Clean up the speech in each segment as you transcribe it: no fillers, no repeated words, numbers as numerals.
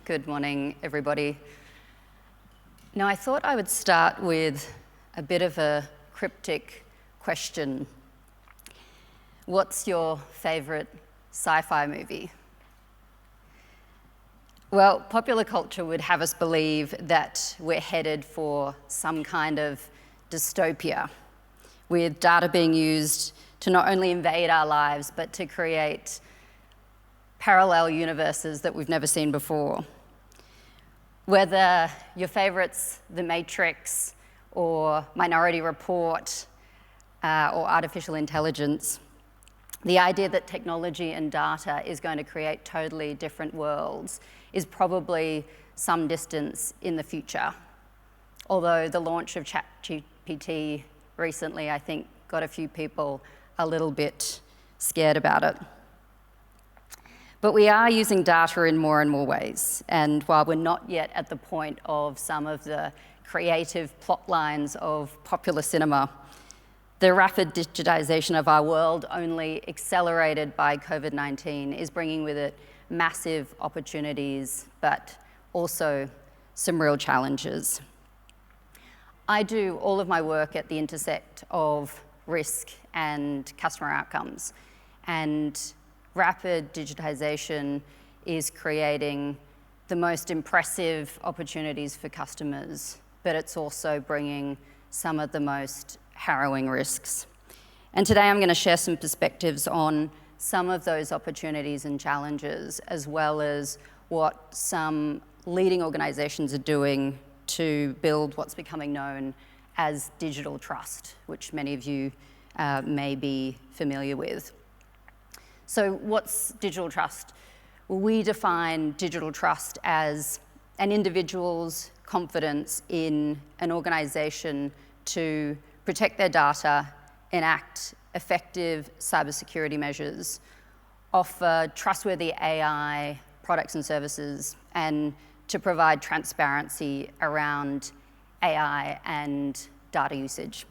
Good morning, everybody. Now, I thought I would start with a bit of a cryptic question. What's your favorite sci-fi movie? Well, popular culture would have us believe that we're headed for some kind of dystopia, with data being used to not only invade our lives, but to create parallel universes that we've never seen before. Whether your favorite's The Matrix, or Minority Report, or artificial intelligence, the idea that technology and data is going to create totally different worlds is probably some distance in the future. Although the launch of ChatGPT recently, I think, got a few people a little bit scared about it. But we are using data in more and more ways. And while we're not yet at the point of some of the creative plot lines of popular cinema, the rapid digitization of our world, only accelerated by COVID-19, is bringing with it massive opportunities, but also some real challenges. I do all of my work at the intersect of risk and customer outcomes, and rapid digitization is creating the most impressive opportunities for customers, but it's also bringing some of the most harrowing risks. And today I'm going to share some perspectives on some of those opportunities and challenges, as well as what some leading organizations are doing to build what's becoming known as digital trust, which many of you may be familiar with. So what's digital trust? Well, we define digital trust as an individual's confidence in an organization to protect their data, enact effective cybersecurity measures, offer trustworthy AI products and services, and to provide transparency around AI and data usage.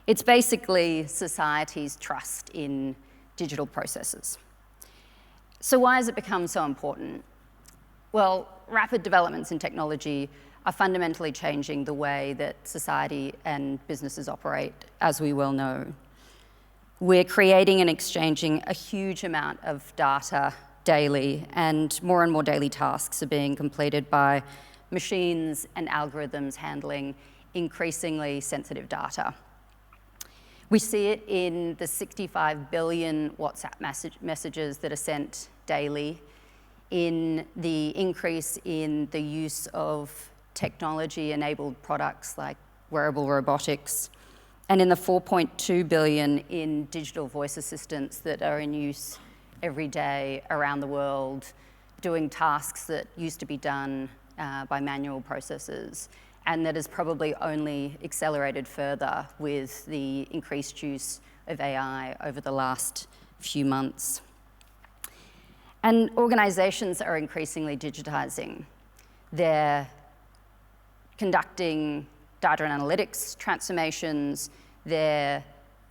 It's basically society's trust in digital processes. So why has it become so important? Well, rapid developments in technology are fundamentally changing the way that society and businesses operate, as we well know. We're creating and exchanging a huge amount of data daily, and more daily tasks are being completed by machines and algorithms handling increasingly sensitive data. We see it in the 65 billion WhatsApp messages that are sent daily, in the increase in the use of technology-enabled products like wearable robotics, and in the 4.2 billion in digital voice assistants that are in use every day around the world, doing tasks that used to be done by manual processes, and that has probably only accelerated further with the increased use of AI over the last few months. And organizations are increasingly digitizing. They're conducting data and analytics transformations, they're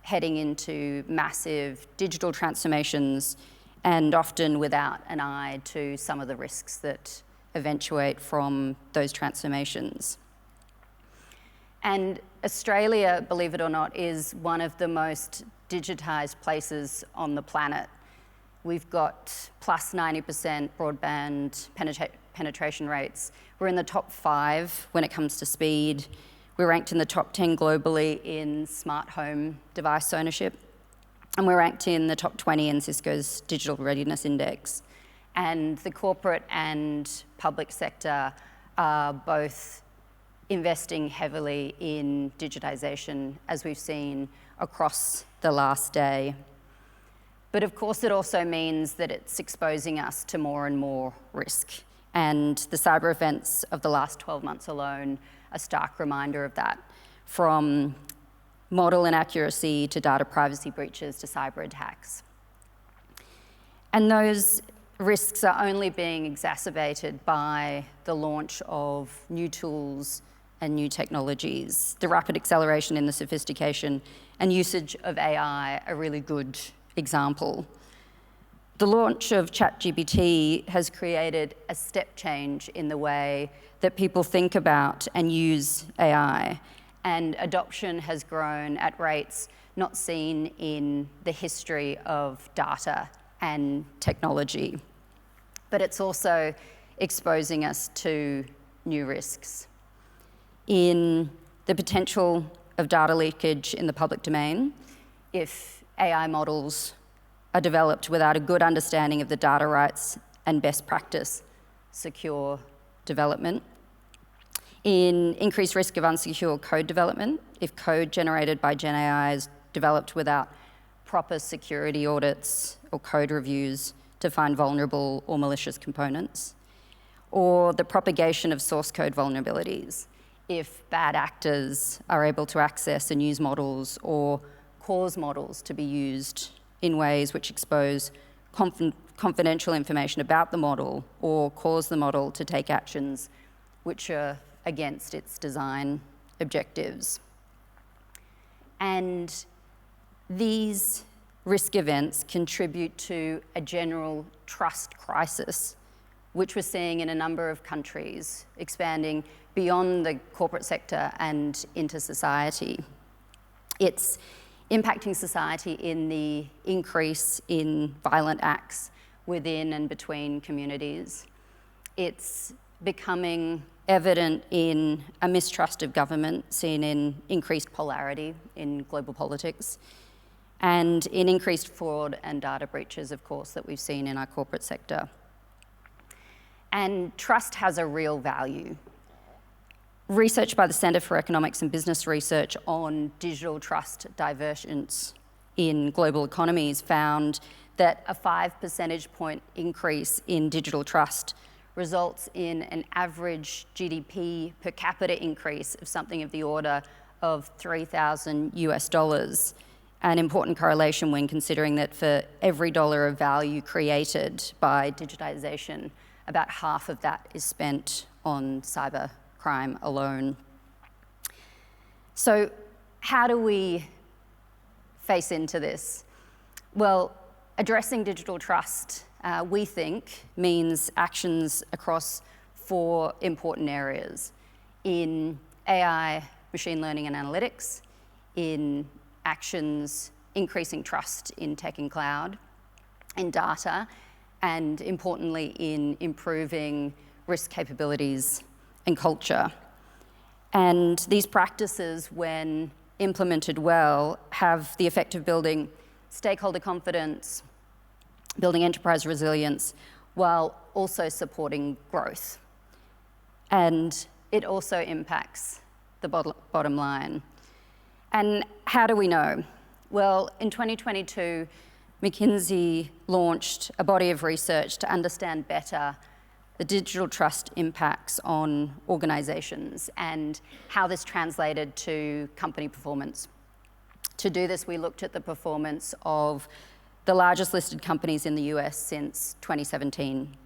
heading into massive digital transformations, and often without an eye to some of the risks that eventuate from those transformations. And Australia, believe it or not, is one of the most digitized places on the planet. We've got plus 90% broadband penetration rates. We're in the top 5 when it comes to speed. We're ranked in the top 10 globally in smart home device ownership. And we're ranked in the top 20 in Cisco's Digital Readiness Index. And the corporate and public sector are both investing heavily in digitization, as we've seen across the last day. But of course, it also means that it's exposing us to more and more risk. And the cyber events of the last 12 months alone, a stark reminder of that, from model inaccuracy to data privacy breaches to cyber attacks. And those risks are only being exacerbated by the launch of new tools and new technologies. The rapid acceleration in the sophistication and usage of AI are really good example. The launch of ChatGPT has created a step change in the way that people think about and use AI, and adoption has grown at rates not seen in the history of data and technology. But it's also exposing us to new risks. In the potential of data leakage in the public domain, if AI models are developed without a good understanding of the data rights and best practice secure development. In increased risk of unsecure code development, if code generated by Gen AI is developed without proper security audits or code reviews to find vulnerable or malicious components. Or the propagation of source code vulnerabilities, if bad actors are able to access and use models or cause models to be used in ways which expose confidential information about the model or cause the model to take actions which are against its design objectives. And these risk events contribute to a general trust crisis, which we're seeing in a number of countries, expanding beyond the corporate sector and into society. It's impacting society in the increase in violent acts within and between communities. It's becoming evident in a mistrust of government, seen in increased polarity in global politics, and in increased fraud and data breaches, of course, that we've seen in our corporate sector. And trust has a real value. Research by the Centre for Economics and Business Research on digital trust divergence in global economies found that a 5 percentage point increase in digital trust results in an average GDP per capita increase of something of the order of $3,000, an important correlation when considering that for every dollar of value created by digitization, about half of that is spent on cyber crime alone. So how do we face into this? Well, addressing digital trust, we think, means actions across 4 important areas: in AI, machine learning and analytics, in actions increasing trust in tech and cloud, in data, and importantly, in improving risk capabilities and culture. And these practices, when implemented well, have the effect of building stakeholder confidence, building enterprise resilience, while also supporting growth. And it also impacts the bottom line. And how do we know? Well, in 2022, McKinsey launched a body of research to understand better the digital trust impacts on organizations and how this translated to company performance. To do this, we looked at the performance of the largest listed companies in the US since 2017.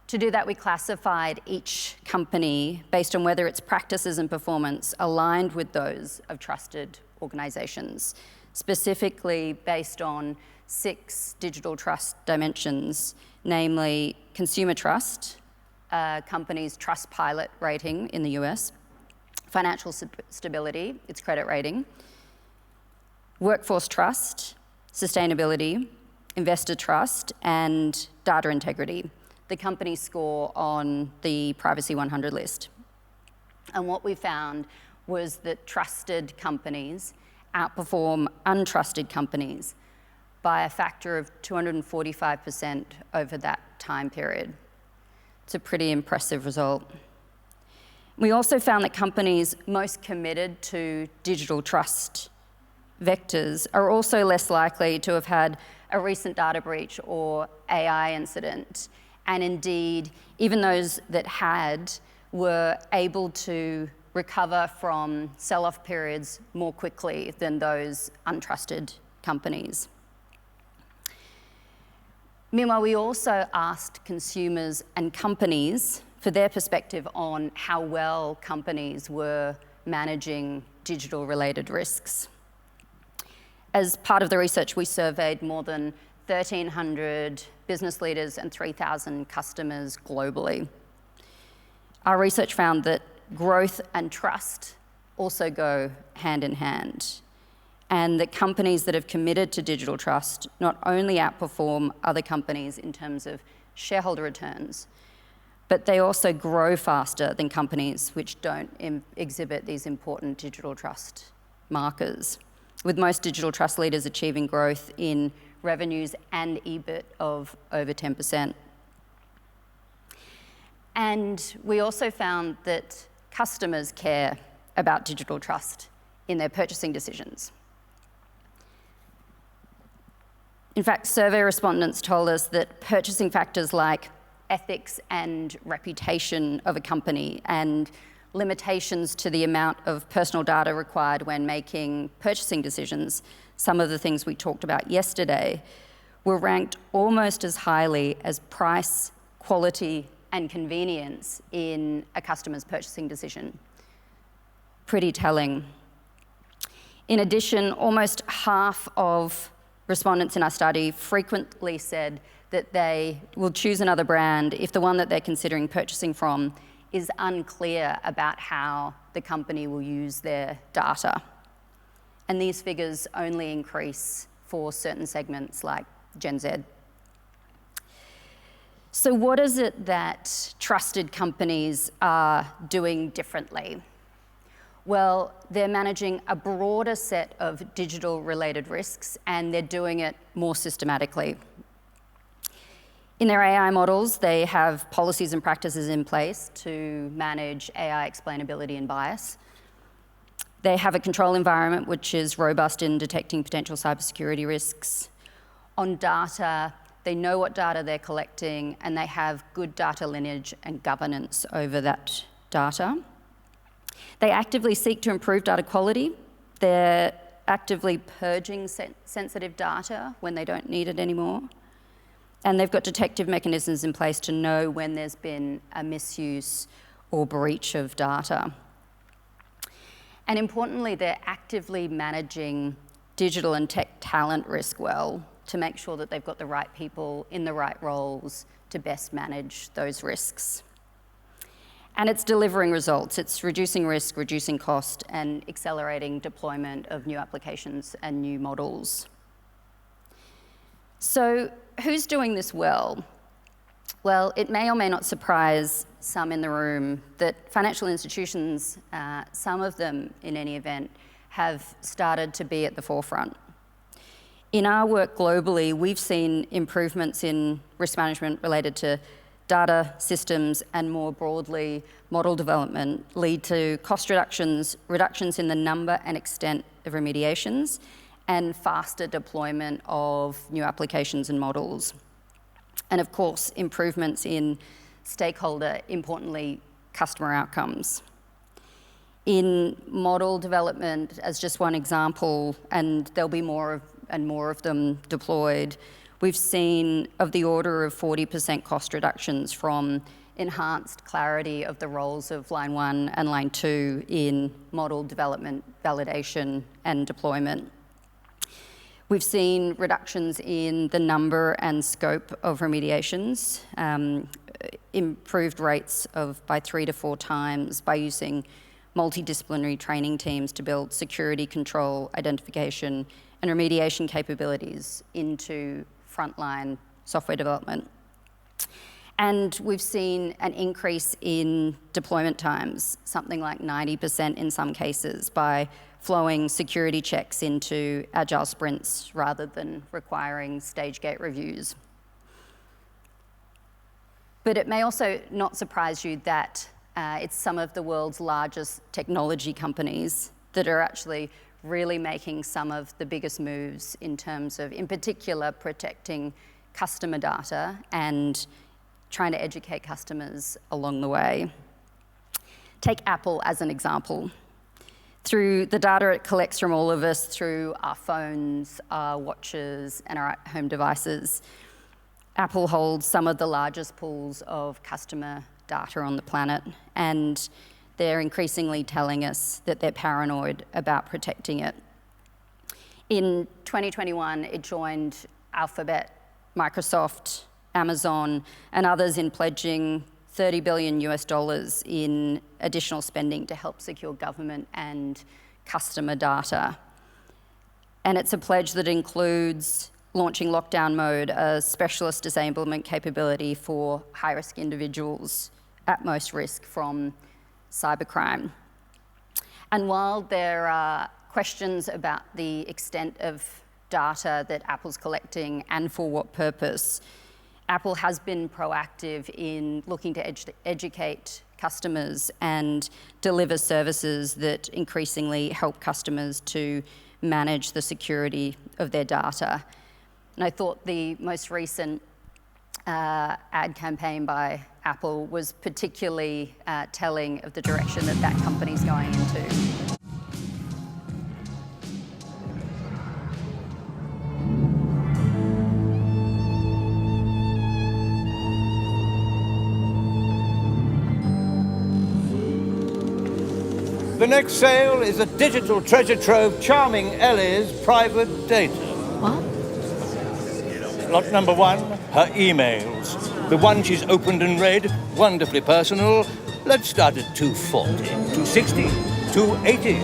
To do that, we classified each company based on whether its practices and performance aligned with those of trusted organizations, specifically based on 6 digital trust dimensions, namely consumer trust, a company's Trustpilot rating in the US, financial stability, its credit rating, workforce trust, sustainability, investor trust, and data integrity, the company's score on the Privacy 100 list. And what we found was that trusted companies outperform untrusted companies by a factor of 245% over that time period. It's a pretty impressive result. We also found that companies most committed to digital trust vectors are also less likely to have had a recent data breach or AI incident. And indeed, even those that had were able to recover from sell-off periods more quickly than those untrusted companies. Meanwhile, we also asked consumers and companies for their perspective on how well companies were managing digital-related risks. As part of the research, we surveyed more than 1,300 business leaders and 3,000 customers globally. Our research found that growth and trust also go hand in hand, and that companies that have committed to digital trust not only outperform other companies in terms of shareholder returns, but they also grow faster than companies which don't exhibit these important digital trust markers, with most digital trust leaders achieving growth in revenues and EBIT of over 10%. And we also found that customers care about digital trust in their purchasing decisions. In fact, survey respondents told us that purchasing factors like ethics and reputation of a company and limitations to the amount of personal data required when making purchasing decisions, some of the things we talked about yesterday, were ranked almost as highly as price, quality, and convenience in a customer's purchasing decision. Pretty telling. In addition, almost half of respondents in our study frequently said that they will choose another brand if the one that they're considering purchasing from is unclear about how the company will use their data. And these figures only increase for certain segments like Gen Z. So what is it that trusted companies are doing differently? Well, they're managing a broader set of digital-related risks, and they're doing it more systematically. In their AI models, they have policies and practices in place to manage AI explainability and bias. They have a control environment which is robust in detecting potential cybersecurity risks. On data, they know what data they're collecting, and they have good data lineage and governance over that data. They actively seek to improve data quality. They're actively purging sensitive data when they don't need it anymore. And they've got detective mechanisms in place to know when there's been a misuse or breach of data. And importantly, they're actively managing digital and tech talent risk well to make sure that they've got the right people in the right roles to best manage those risks. And it's delivering results. It's reducing risk, reducing cost, and accelerating deployment of new applications and new models. So who's doing this well? Well, it may or may not surprise some in the room that financial institutions, some of them in any event, have started to be at the forefront. In our work globally, we've seen improvements in risk management related to data systems and more broadly model development lead to cost reductions, reductions in the number and extent of remediations, and faster deployment of new applications and models. And of course, improvements in stakeholder, importantly, customer outcomes. In model development, as just one example, and there'll be more of them deployed, we've seen of the order of 40% cost reductions from enhanced clarity of the roles of line 1 and line 2 in model development, validation, and deployment. We've seen reductions in the number and scope of remediations, improved rates of by 3 to 4 times by using multidisciplinary training teams to build security control, identification, and remediation capabilities into frontline software development. And we've seen an increase in deployment times, something like 90% in some cases, by flowing security checks into agile sprints rather than requiring stage gate reviews. But it may also not surprise you that it's some of the world's largest technology companies that are actually really making some of the biggest moves in terms of, in particular, protecting customer data and trying to educate customers along the way. Take Apple as an example. Through the data it collects from all of us through our phones, our watches, and our home devices, Apple holds some of the largest pools of customer data on the planet, and they're increasingly telling us that they're paranoid about protecting it. In 2021, it joined Alphabet Microsoft, Amazon, and others in pledging $30 billion in additional spending to help secure government and customer data. And it's a pledge that includes launching lockdown mode, a specialist disablement capability for high-risk individuals at most risk from cybercrime. And while there are questions about the extent of data that Apple's collecting and for what purpose, Apple has been proactive in looking to educate customers and deliver services that increasingly help customers to manage the security of their data. And I thought the most recent ad campaign by Apple was particularly telling of the direction that that company's going into. The next sale is a digital treasure trove charming Ellie's private data. What? Lot number 1, her emails. The one she's opened and read, wonderfully personal. Let's start at 240, 260, 280.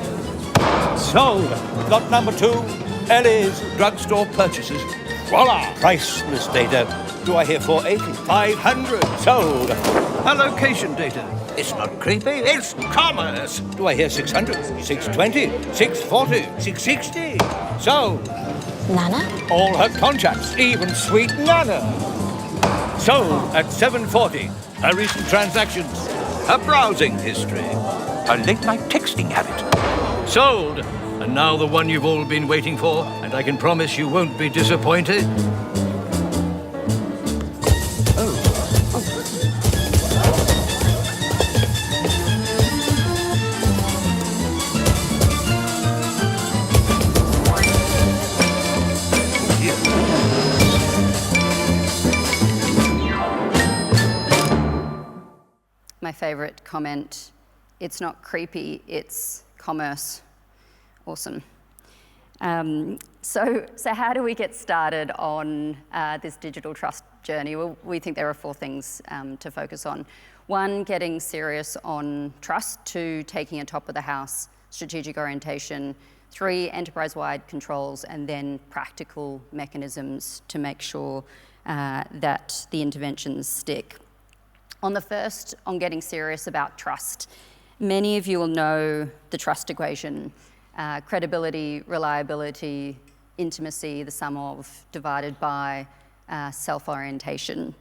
Sold. Lot number 2, Ellie's drugstore purchases. Voila! Priceless data. Do I hear 480? 500. Sold. Her location data. It's not creepy, it's commerce. Do I hear 600, 620, 640, 660? Sold. Nana? All her contacts, even sweet Nana. Sold at 740. Her recent transactions, her browsing history, her late-night texting habit. Sold. And now the one you've all been waiting for, and I can promise you won't be disappointed. My favorite comment, it's not creepy, it's commerce. Awesome. So how do we get started on this digital trust journey? Well, we think there are 4 things to focus on. 1, getting serious on trust. 2, taking a top-of-the-house strategic orientation. 3, enterprise-wide controls, and then practical mechanisms to make sure that the interventions stick. On the first, on getting serious about trust, many of you will know the trust equation. Credibility, reliability, intimacy, the sum of divided by self-orientation.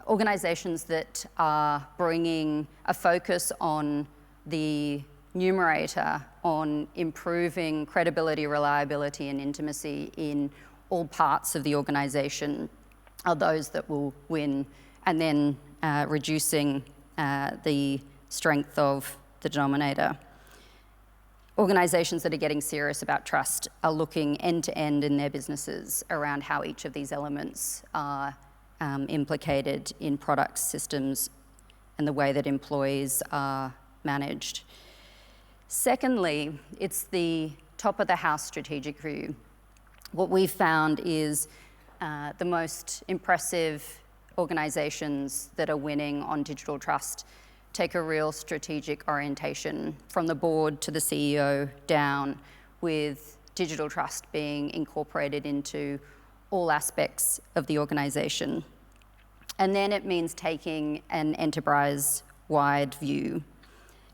Organisations that are bringing a focus on the numerator, on improving credibility, reliability and intimacy in all parts of the organisation are those that will win, and then reducing the strength of the denominator. Organisations that are getting serious about trust are looking end-to-end in their businesses around how each of these elements are implicated in products, systems, and the way that employees are managed. Secondly, it's the top-of-the-house strategic view. What we've found is the most impressive organisations that are winning on digital trust take a real strategic orientation from the board to the CEO down, with digital trust being incorporated into all aspects of the organisation. And then it means taking an enterprise-wide view.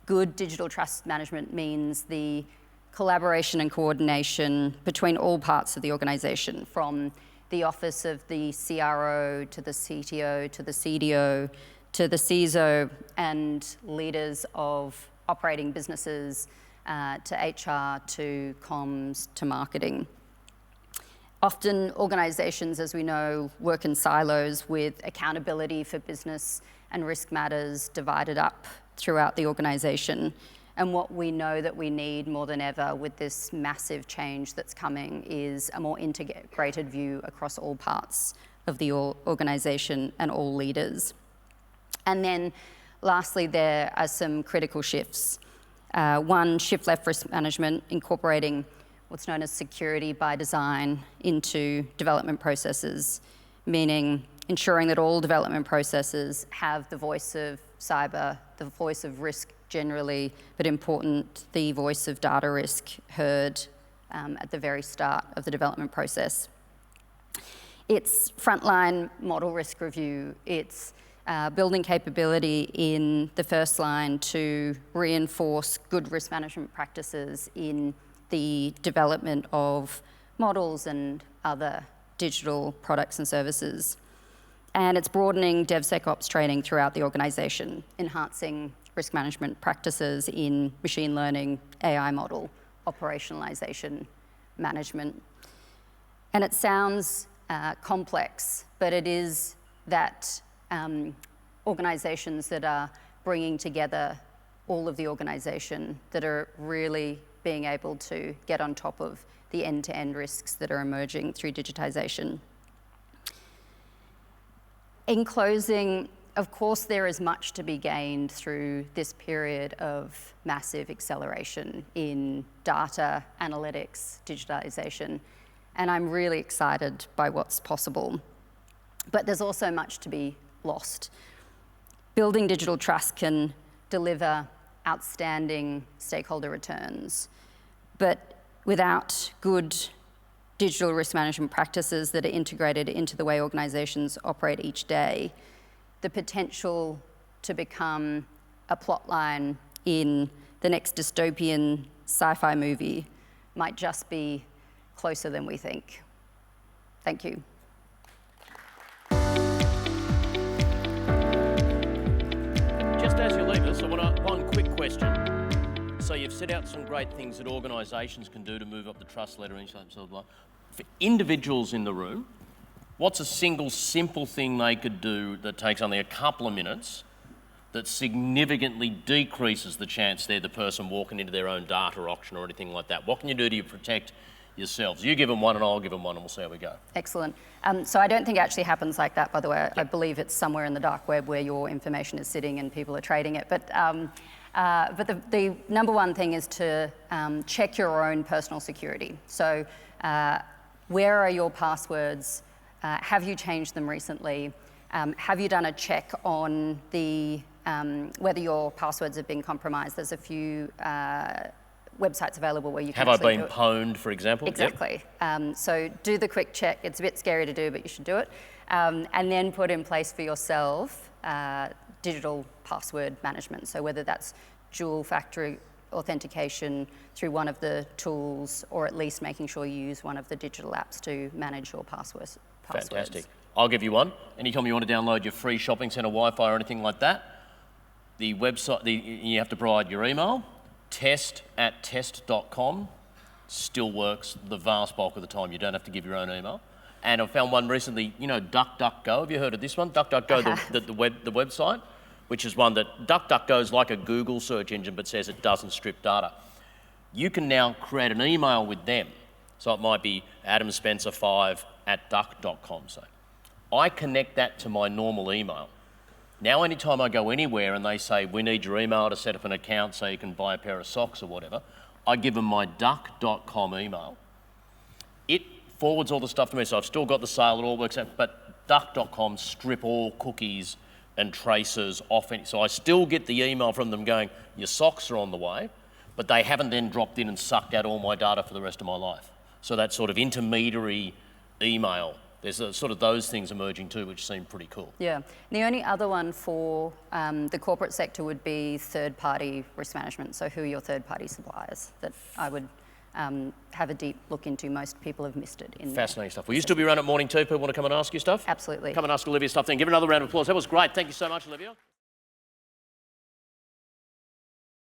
Good digital trust management means the collaboration and coordination between all parts of the organisation, from the office of the CRO to the CTO to the CDO to the CISO and leaders of operating businesses to HR to comms to marketing. Often organisations, as we know, work in silos with accountability for business and risk matters divided up throughout the organisation. And what we know that we need more than ever with this massive change that's coming is a more integrated view across all parts of the organisation and all leaders. And then lastly, there are some critical shifts. 1, shift left risk management, incorporating what's known as security by design into development processes, meaning ensuring that all development processes have the voice of cyber, the voice of risk generally, but important, the voice of data risk heard at the very start of the development process. It's frontline model risk review. It's building capability in the first line to reinforce good risk management practices in the development of models and other digital products and services. And it's broadening DevSecOps training throughout the organisation, enhancing risk management practices in machine learning, AI model, operationalisation, management. And it sounds complex, but it is that organisations that are bringing together all of the organisation that are really being able to get on top of the end-to-end risks that are emerging through digitisation. In closing, of course, there is much to be gained through this period of massive acceleration in data, analytics, digitisation, and I'm really excited by what's possible. But there's also much to be lost. Building digital trust can deliver outstanding stakeholder returns, but without good digital risk management practices that are integrated into the way organisations operate each day, the potential to become a plotline in the next dystopian sci-fi movie might just be closer than we think. Thank you. Just as you leave us, I want one quick question. So you've set out some great things that organisations can do to move up the trust ladder and so on. For individuals in the room, what's a single simple thing they could do that takes only a couple of minutes that significantly decreases the chance they're the person walking into their own data auction or anything like that? What can you do to protect yourselves? You give them one and I'll give them one and we'll see how we go. Excellent. So I don't think it actually happens like that, by the way. Yep. I believe it's somewhere in the dark web where your information is sitting and people are trading it. But the number one thing is to check your own personal security. So where are your passwords? Have you changed them recently? Have you done a check on the whether your passwords have been compromised? There's a few websites available where you can Have I been pwned, for example? Exactly. Yep. So do the quick check. It's a bit scary to do, but you should do it. And then put in place for yourself digital password management. So whether that's dual factor authentication through one of the tools, or at least making sure you use one of the digital apps to manage your passwords. Fantastic. I'll give you one. Anytime you want to download your free shopping centre Wi-Fi or anything like that, the website, you have to provide your email. test@test.com still works the vast bulk of the time. You don't have to give your own email. And I found one recently, you know, DuckDuckGo. Have you heard of this one? DuckDuckGo, the website, which is one that DuckDuckGo is like a Google search engine but says it doesn't strip data. You can now create an email with them. So it might be adamspencer5@duck.com. So I connect that to my normal email. Now anytime I go anywhere and they say, we need your email to set up an account so you can buy a pair of socks or whatever, I give them my duck.com email. It forwards all the stuff to me, so I've still got the sale, it all works out, but duck.com strip all cookies and traces off. So I still get the email from them going, your socks are on the way, but they haven't then dropped in and sucked out all my data for the rest of my life. So that sort of intermediary email, there's sort of those things emerging too, which seem pretty cool. Yeah. The only other one for the corporate sector would be third-party risk management. So who are your third-party suppliers that I would have a deep look into? Most people have missed it. Fascinating stuff. Will you still be around at morning too? People want to come and ask you stuff? Absolutely. Come and ask Olivia stuff then. Give her another round of applause. That was great. Thank you so much, Olivia.